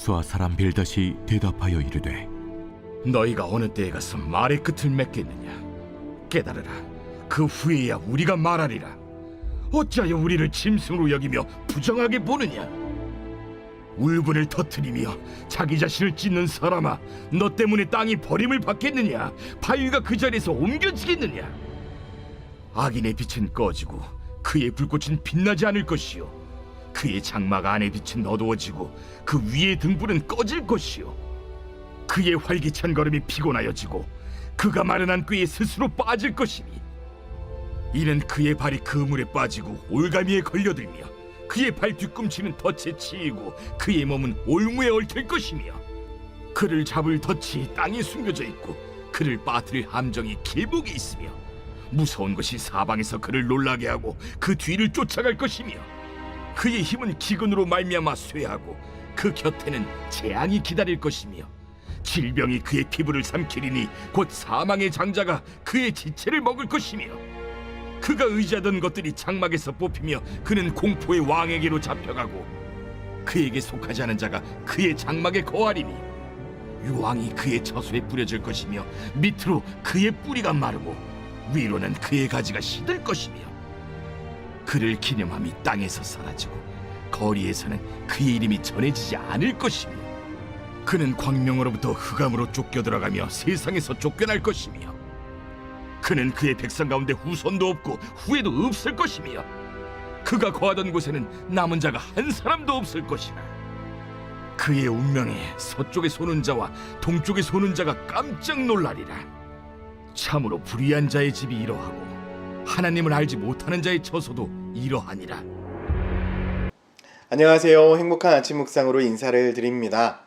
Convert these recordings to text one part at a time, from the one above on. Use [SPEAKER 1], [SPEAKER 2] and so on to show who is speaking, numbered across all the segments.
[SPEAKER 1] 수아 사람 빌닷이 대답하여 이르되
[SPEAKER 2] 너희가 어느 때에 가서 말의 끝을 맺겠느냐? 깨달으라. 그 후에야 우리가 말하리라. 어찌하여 우리를 짐승으로 여기며 부정하게 보느냐? 울분을 터뜨리며 자기 자신을 찢는 사람아, 너 때문에 땅이 버림을 받겠느냐? 바위가 그 자리에서 옮겨지겠느냐? 악인의 빛은 꺼지고 그의 불꽃은 빛나지 않을 것이요, 그의 장막 안의 빛은 어두워지고 그 위의 등불은 꺼질 것이요, 그의 활기찬 걸음이 피곤하여지고 그가 마련한 꾀에 스스로 빠질 것이니, 이는 그의 발이 그물에 빠지고 올가미에 걸려들며 그의 발 뒤꿈치는 덫에 치이고 그의 몸은 올무에 얽힐 것이며, 그를 잡을 덫이 땅에 숨겨져 있고 그를 빠뜨릴 함정이 길목에 있으며, 무서운 것이 사방에서 그를 놀라게 하고 그 뒤를 쫓아갈 것이며, 그의 힘은 기근으로 말미암아 쇠하고 그 곁에는 재앙이 기다릴 것이며, 질병이 그의 피부를 삼키리니 곧 사망의 장자가 그의 지체를 먹을 것이며, 그가 의지하던 것들이 장막에서 뽑히며 그는 공포의 왕에게로 잡혀가고 그에게 속하지 않은 자가 그의 장막에 거하리니, 유황이 그의 처소에 뿌려질 것이며 밑으로 그의 뿌리가 마르고 위로는 그의 가지가 시들 것이며, 그를 기념함이 땅에서 사라지고 거리에서는 그의 이름이 전해지지 않을 것이며, 그는 광명으로부터 흑암으로 쫓겨 들어가며 세상에서 쫓겨날 것이며, 그는 그의 백성 가운데 후손도 없고 후에도 없을 것이며, 그가 거하던 곳에는 남은 자가 한 사람도 없을 것이라. 그의 운명에 서쪽에 소는 자와 동쪽에 소는 자가 깜짝 놀라리라. 참으로 불의한 자의 집이 이러하고 하나님을 알지 못하는 자의 처소도 이러하니라.
[SPEAKER 3] 안녕하세요. 행복한 아침 묵상으로 인사를 드립니다.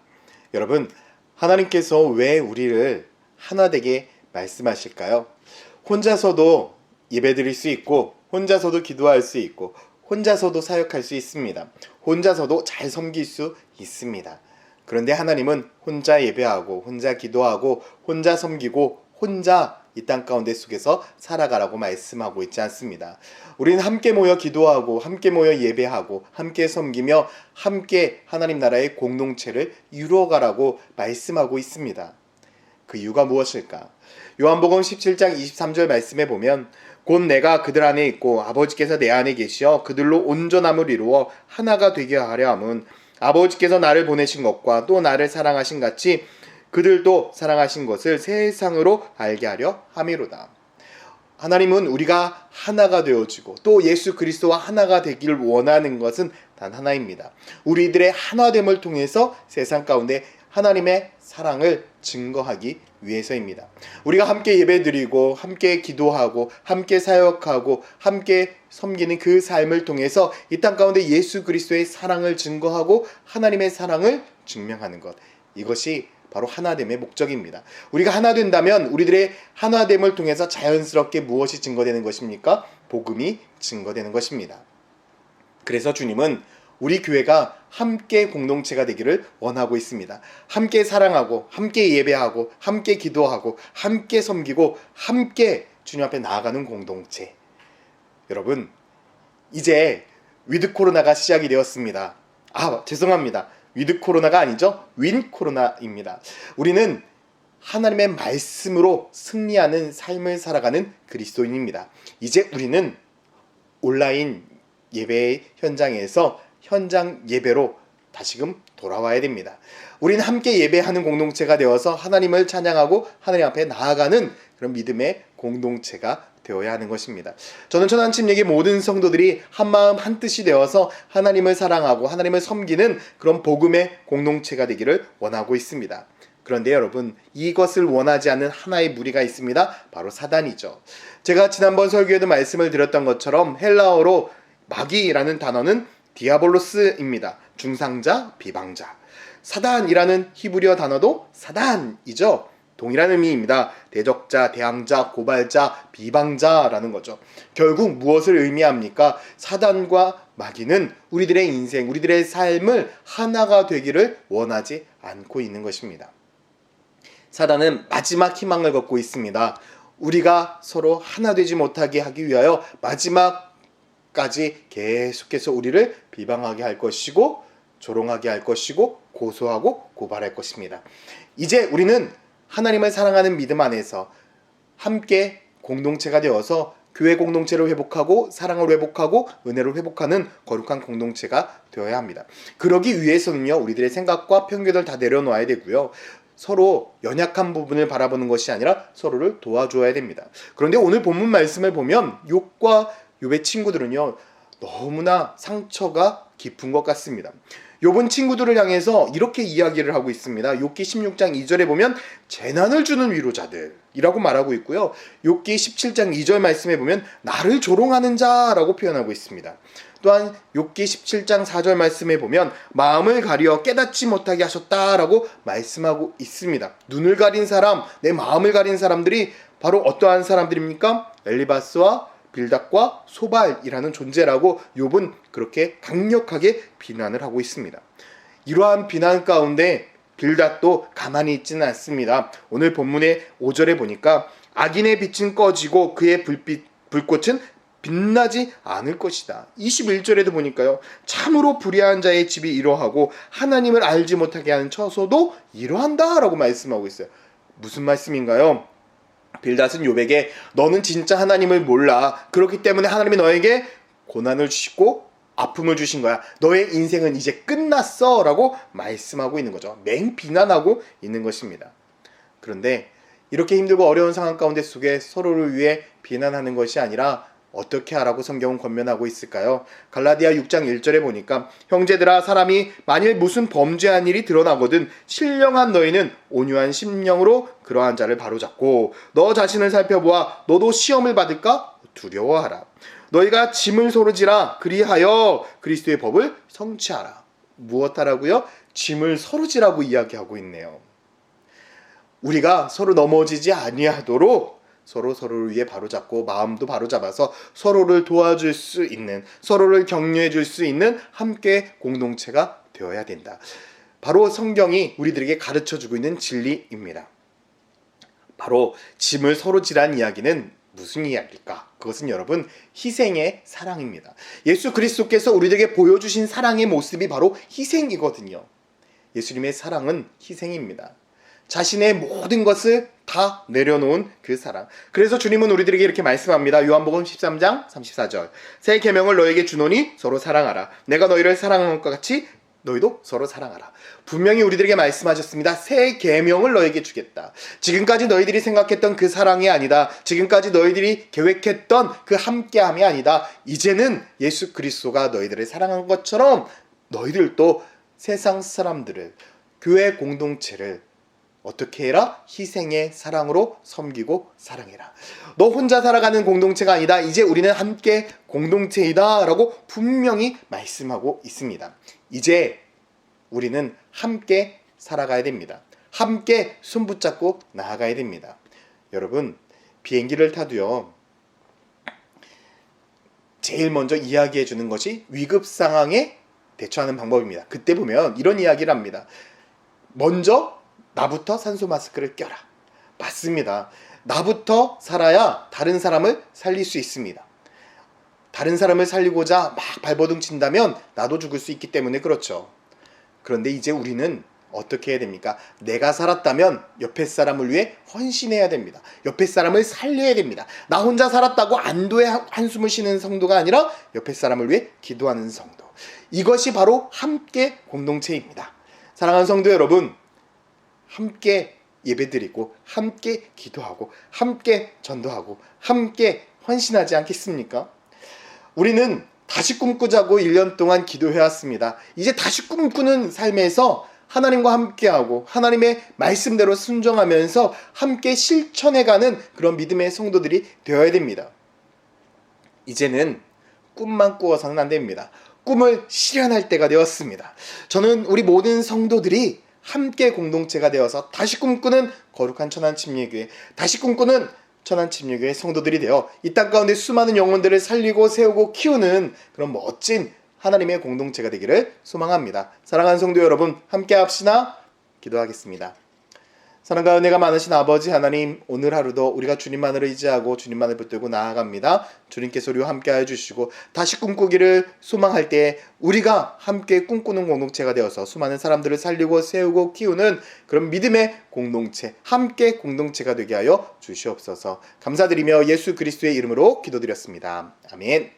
[SPEAKER 3] 여러분, 하나님께서 왜 우리를 하나되게 말씀하실까요? 혼자서도 예배드릴 수 있고, 혼자서도 기도할 수 있고, 혼자서도 사역할 수 있습니다. 혼자서도 잘 섬길 수 있습니다. 그런데 하나님은 혼자 예배하고, 혼자 기도하고, 혼자 섬기고, 혼자 이 땅 가운데 속에서 살아가라고 말씀하고 있지 않습니다. 우리는 함께 모여 기도하고, 함께 모여 예배하고, 함께 섬기며 함께 하나님 나라의 공동체를 이루어가라고 말씀하고 있습니다. 그 이유가 무엇일까? 요한복음 17장 23절 말씀에 보면, 곧 내가 그들 안에 있고 아버지께서 내 안에 계시어 그들로 온전함을 이루어 하나가 되게 하려 함은, 아버지께서 나를 보내신 것과 또 나를 사랑하신 같이 그들도 사랑하신 것을 세상으로 알게 하려 함이로다. 하나님은 우리가 하나가 되어지고 또 예수 그리스도와 하나가 되기를 원하는 것은 단 하나입니다. 우리들의 하나됨을 통해서 세상 가운데 하나님의 사랑을 증거하기 위해서입니다. 우리가 함께 예배드리고 함께 기도하고 함께 사역하고 함께 섬기는 그 삶을 통해서 이 땅 가운데 예수 그리스도의 사랑을 증거하고 하나님의 사랑을 증명하는 것, 이것이 바로 하나됨의 목적입니다. 우리가 하나 된다면 우리들의 하나됨을 통해서 자연스럽게 무엇이 증거되는 것입니까? 복음이 증거되는 것입니다. 그래서 주님은 우리 교회가 함께 공동체가 되기를 원하고 있습니다. 함께 사랑하고, 함께 예배하고, 함께 기도하고, 함께 섬기고, 함께 주님 앞에 나아가는 공동체. 여러분, 이제 위드 코로나가 시작이 되었습니다. 죄송합니다. 위드 코로나가 아니죠. 윈 코로나입니다. 우리는 하나님의 말씀으로 승리하는 삶을 살아가는 그리스도인입니다. 이제 우리는 온라인 예배 현장에서 현장 예배로 다시금 돌아와야 됩니다. 우리는 함께 예배하는 공동체가 되어서 하나님을 찬양하고 하나님 앞에 나아가는 그런 믿음의 공동체가 되어야 하는 것입니다. 저는 천안침례교회 모든 성도들이 한마음 한뜻이 되어서 하나님을 사랑하고 하나님을 섬기는 그런 복음의 공동체가 되기를 원하고 있습니다. 그런데 여러분, 이것을 원하지 않는 하나의 무리가 있습니다. 바로 사단이죠. 제가 지난번 설교에도 말씀을 드렸던 것처럼 헬라어로 마귀라는 단어는 디아볼로스입니다. 중상자, 비방자. 사단이라는 히브리어 단어도 사단이죠. 동일한 의미입니다. 대적자, 대항자, 고발자, 비방자라는 거죠. 결국 무엇을 의미합니까? 사단과 마귀는 우리들의 인생, 우리들의 삶을 하나가 되기를 원하지 않고 있는 것입니다. 사단은 마지막 희망을 걷고 있습니다. 우리가 서로 하나 되지 못하게 하기 위하여 마지막까지 계속해서 우리를 비방하게 할 것이고, 조롱하게 할 것이고 고소하고 고발할 것입니다. 이제 우리는 하나님을 사랑하는 믿음 안에서 함께 공동체가 되어서 교회 공동체를 회복하고 사랑을 회복하고 은혜를 회복하는 거룩한 공동체가 되어야 합니다. 그러기 위해서는요, 우리들의 생각과 편견을 다 내려놓아야 되고요. 서로 연약한 부분을 바라보는 것이 아니라 서로를 도와줘야 됩니다. 그런데 오늘 본문 말씀을 보면 욥과 욥의 친구들은요, 너무나 상처가 깊은 것 같습니다. 욥은 친구들을 향해서 이렇게 이야기를 하고 있습니다. 욥기 16장 2절에 보면 재난을 주는 위로자들이라고 말하고 있고요. 욥기 17장 2절 말씀에 보면 나를 조롱하는 자라고 표현하고 있습니다. 또한 욥기 17장 4절 말씀에 보면 마음을 가려 깨닫지 못하게 하셨다라고 말씀하고 있습니다. 눈을 가린 사람, 내 마음을 가린 사람들이 바로 어떠한 사람들입니까? 엘리바스와 빌닷과 소발이라는 존재라고 욥은 그렇게 강력하게 비난을 하고 있습니다. 이러한 비난 가운데 빌닷도 가만히 있지는 않습니다. 오늘 본문의 5절에 보니까 악인의 빛은 꺼지고 그의 불꽃은 빛나지 않을 것이다. 21절에도 보니까요, 참으로 불의한 자의 집이 이러하고 하나님을 알지 못하게 하는 처소도 이러한다 라고 말씀하고 있어요. 무슨 말씀인가요? 빌닷은 욥에게 너는 진짜 하나님을 몰라. 그렇기 때문에 하나님이 너에게 고난을 주시고 아픔을 주신 거야. 너의 인생은 이제 끝났어 라고 말씀하고 있는 거죠. 맹비난하고 있는 것입니다. 그런데 이렇게 힘들고 어려운 상황 가운데 속에 서로를 위해 비난하는 것이 아니라 어떻게 하라고 성경은 권면하고 있을까요? 갈라디아 6장 1절에 보니까 형제들아, 사람이 만일 무슨 범죄한 일이 드러나거든 신령한 너희는 온유한 심령으로 그러한 자를 바로잡고 너 자신을 살펴보아 너도 시험을 받을까 두려워하라. 너희가 짐을 서로 지라. 그리하여 그리스도의 법을 성취하라. 무엇하라고요? 짐을 서로 지라고 이야기하고 있네요. 우리가 서로 넘어지지 아니하도록 서로를 위해 바로잡고 마음도 바로잡아서 서로를 도와줄 수 있는, 서로를 격려해 줄 수 있는 함께 공동체가 되어야 된다. 바로 성경이 우리들에게 가르쳐주고 있는 진리입니다. 바로 짐을 서로 지란 이야기는 무슨 이야기일까? 그것은 여러분, 희생의 사랑입니다. 예수 그리스도께서 우리들에게 보여주신 사랑의 모습이 바로 희생이거든요. 예수님의 사랑은 희생입니다. 자신의 모든 것을 다 내려놓은 그 사랑. 그래서 주님은 우리들에게 이렇게 말씀합니다. 요한복음 13장 34절. 새 계명을 너에게 주노니 서로 사랑하라. 내가 너희를 사랑한 것 같이 너희도 서로 사랑하라. 분명히 우리들에게 말씀하셨습니다. 새 계명을 너에게 주겠다. 지금까지 너희들이 생각했던 그 사랑이 아니다. 지금까지 너희들이 계획했던 그 함께함이 아니다. 이제는 예수 그리스도가 너희들을 사랑한 것처럼 너희들도 세상 사람들을, 교회 공동체를 어떻게 해라? 희생의 사랑으로 섬기고 사랑해라. 너 혼자 살아가는 공동체가 아니다. 이제 우리는 함께 공동체이다 라고 분명히 말씀하고 있습니다. 이제 우리는 함께 살아가야 됩니다. 함께 손붙잡고 나아가야 됩니다. 여러분, 비행기를 타도요, 제일 먼저 이야기해 주는 것이 위급 상황에 대처하는 방법입니다. 그때 보면 이런 이야기를 합니다. 먼저 나부터 산소 마스크를 껴라. 맞습니다. 나부터 살아야 다른 사람을 살릴 수 있습니다. 다른 사람을 살리고자 막 발버둥 친다면 나도 죽을 수 있기 때문에 그렇죠. 그런데 이제 우리는 어떻게 해야 됩니까? 내가 살았다면 옆에 사람을 위해 헌신해야 됩니다. 옆에 사람을 살려야 됩니다. 나 혼자 살았다고 안도의 한숨을 쉬는 성도가 아니라 옆에 사람을 위해 기도하는 성도. 이것이 바로 함께 공동체입니다. 사랑하는 성도 여러분, 함께 예배드리고 함께 기도하고 함께 전도하고 함께 헌신하지 않겠습니까? 우리는 다시 꿈꾸자고 1년 동안 기도해왔습니다. 이제 다시 꿈꾸는 삶에서 하나님과 함께하고 하나님의 말씀대로 순종하면서 함께 실천해가는 그런 믿음의 성도들이 되어야 됩니다. 이제는 꿈만 꾸어서는 안 됩니다. 꿈을 실현할 때가 되었습니다. 저는 우리 모든 성도들이 함께 공동체가 되어서 다시 꿈꾸는 거룩한 천안침례교회, 다시 꿈꾸는 천안침례교회 성도들이 되어 이 땅 가운데 수많은 영혼들을 살리고 세우고 키우는 그런 멋진 하나님의 공동체가 되기를 소망합니다. 사랑하는 성도 여러분, 함께 합시다. 기도하겠습니다. 사랑과 은혜가 많으신 아버지 하나님, 오늘 하루도 우리가 주님만을 의지하고 주님만을 붙들고 나아갑니다. 주님께서 우리와 함께하여 주시고 다시 꿈꾸기를 소망할 때 우리가 함께 꿈꾸는 공동체가 되어서 수많은 사람들을 살리고 세우고 키우는 그런 믿음의 공동체, 함께 공동체가 되게 하여 주시옵소서. 감사드리며 예수 그리스도의 이름으로 기도드렸습니다. 아멘.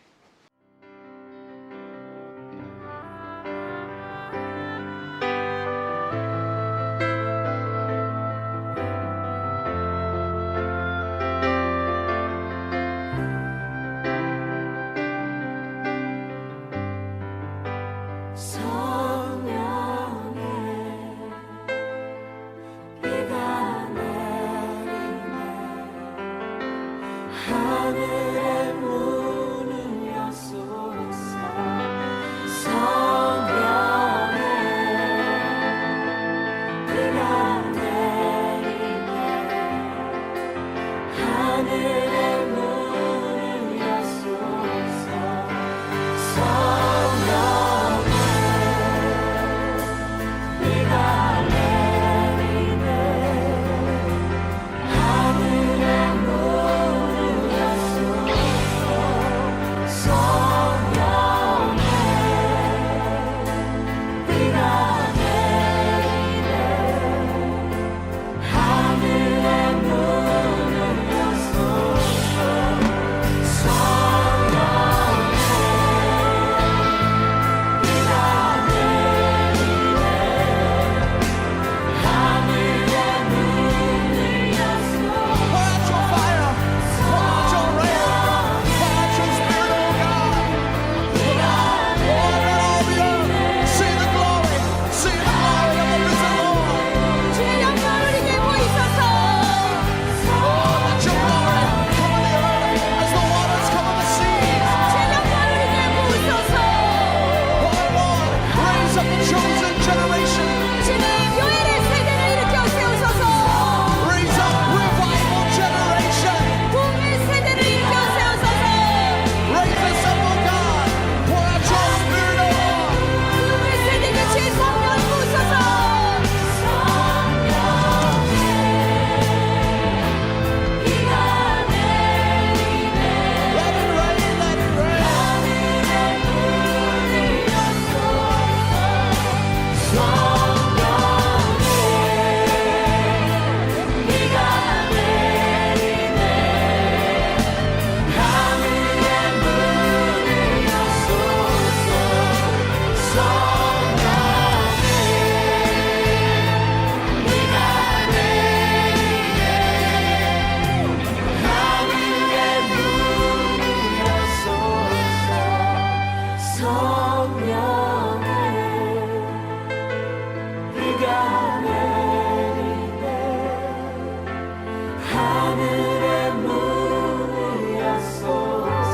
[SPEAKER 4] 하늘의 문을 여소서.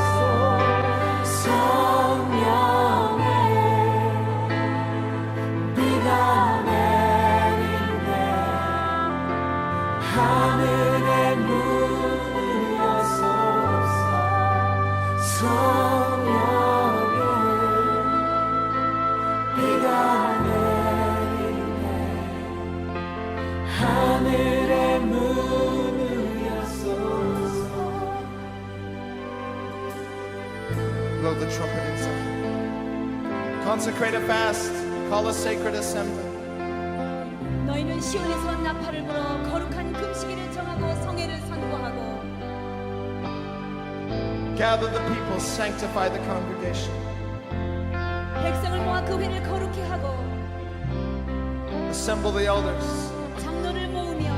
[SPEAKER 4] 성령의 비가 내리네. 하늘의 문을 여소서. 성령의 비가 내리네. 하늘의 문을
[SPEAKER 5] blow the trumpet inside. Consecrate a fast, call a sacred assembly.
[SPEAKER 4] 너희는 시온에서 나팔을 불어 거룩한 금식일을 정하고 성회를 선고하고
[SPEAKER 5] Gather the people, sanctify the congregation.
[SPEAKER 4] 백성을 모아 그 회를 거룩히 하고
[SPEAKER 5] Assemble the elders.
[SPEAKER 4] 장로를 모으며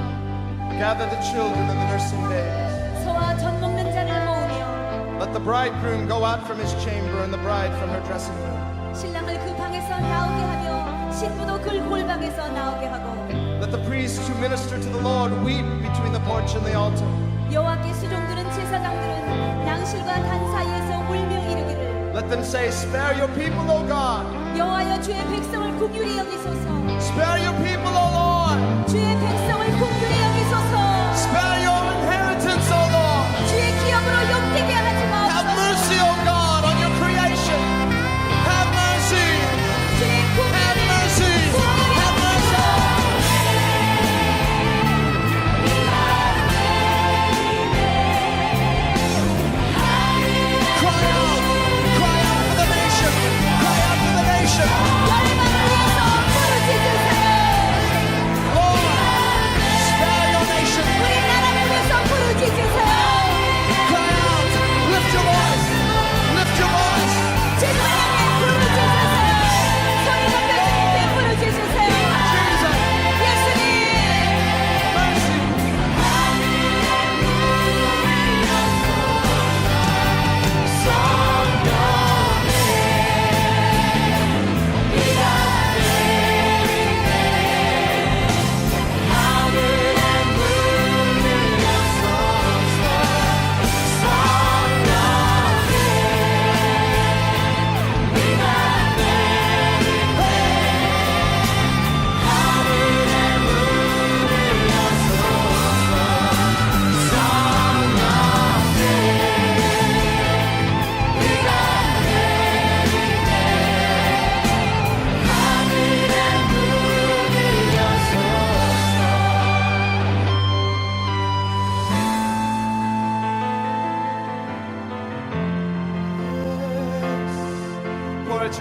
[SPEAKER 5] Gather the children and the nursing babes.
[SPEAKER 4] 소와 젖 먹는 자를 모으며
[SPEAKER 5] Let the bridegroom go out from his chamber and the bride from her dressing room.
[SPEAKER 4] 신랑을 그 방에서 나오게 하며 신부도 그 골방에서 나오게 하고
[SPEAKER 5] Let the priests who minister to the Lord weep between the porch and the altar.
[SPEAKER 4] 여호와께 수종드는 제사장들은 낭실과 단 사이에서 울며 이르기를
[SPEAKER 5] Let them say, Spare your people, O God.
[SPEAKER 4] 여호와여 주의 백성을 긍휼히 여기소서
[SPEAKER 5] Spare your people, O Lord.
[SPEAKER 4] 주의 백성을 긍휼히 여기소서
[SPEAKER 5] Spare your inheritance, O Lord.
[SPEAKER 4] 주의 기업으로 욕되게 하지
[SPEAKER 5] Have
[SPEAKER 4] 마옵소서
[SPEAKER 5] mercy, O God, on your creation. Have mercy.
[SPEAKER 4] 주의
[SPEAKER 5] Have
[SPEAKER 4] 긍휼히
[SPEAKER 5] mercy. Have mercy.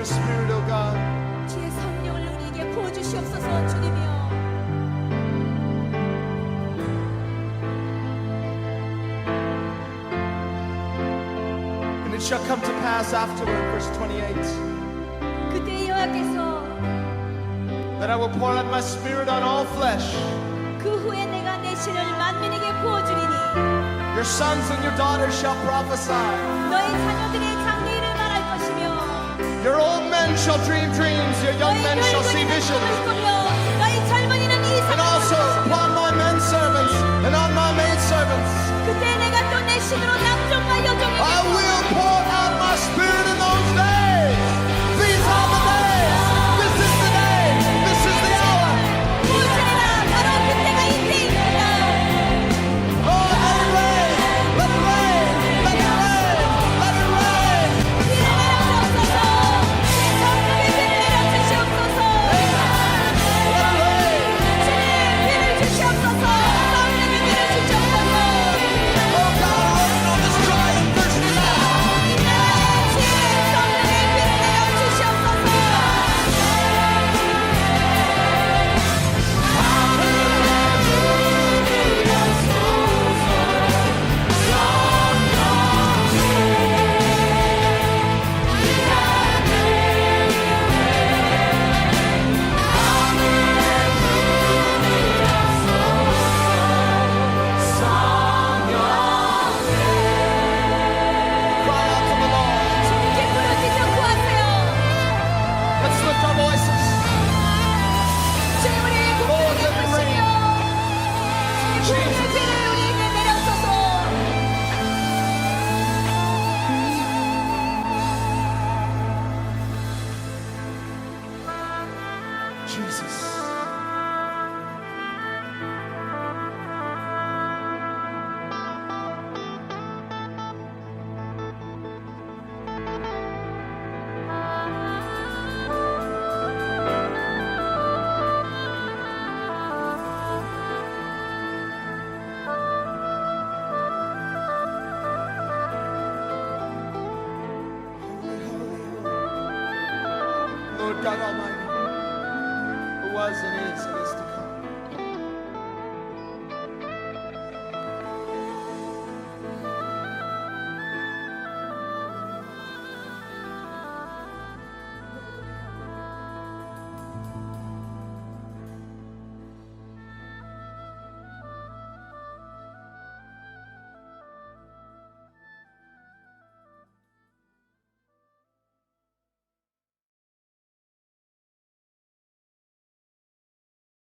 [SPEAKER 5] Spirit, O God.
[SPEAKER 4] 주의 성령을 우리에게 부어주시옵소서 주님이여.
[SPEAKER 5] And it shall come to pass afterward, verse 28,
[SPEAKER 4] 그때 여호와께서
[SPEAKER 5] that I will pour out my Spirit on all flesh.
[SPEAKER 4] 그 후에 내가 내 신을 만민에게 부어주리니
[SPEAKER 5] Your sons and your daughters shall prophesy.
[SPEAKER 4] 너희 자녀들의 장래일을 말할 것이며
[SPEAKER 5] Your old men shall dream dreams. Your young
[SPEAKER 4] 너희
[SPEAKER 5] men shall see
[SPEAKER 4] 늙은이는
[SPEAKER 5] visions.
[SPEAKER 4] 꿈을 꾸며 너희 젊은이는
[SPEAKER 5] And
[SPEAKER 4] 이상을
[SPEAKER 5] also upon my men servants and on my maid servants,
[SPEAKER 4] 그때 내가 또 내 신으로 남종과 여종에게
[SPEAKER 5] I will pour out my Spirit in those days. These are the days. This is the day. This is the hour.
[SPEAKER 4] 부어주리라. 바로 그때가 이때입니다.
[SPEAKER 5] Oh, let it rain. Let it rain. Let it rain. Let it rain.
[SPEAKER 4] 비를 내려주옵소서. 주의 성령의 비를 내려주시옵소서.
[SPEAKER 5] Let it rain.
[SPEAKER 4] 주님 비를 주시옵소서. 성령의 비를 주시옵소서.
[SPEAKER 5] Oh God, rain on this dry and thirsty land.
[SPEAKER 4] 주님 성령의 비를 내려주시옵소서.
[SPEAKER 5] Cry out to the Lord.
[SPEAKER 4] 주님께 부르짖어 구하세요.
[SPEAKER 5] Let's lift our voices.
[SPEAKER 4] 주님 우리의 목소리를 부르시며 주님 부르짖는 비를 우리에게 내려소서.
[SPEAKER 5] Jesus. Holy, holy, holy. Lord God Almighty, who was and is to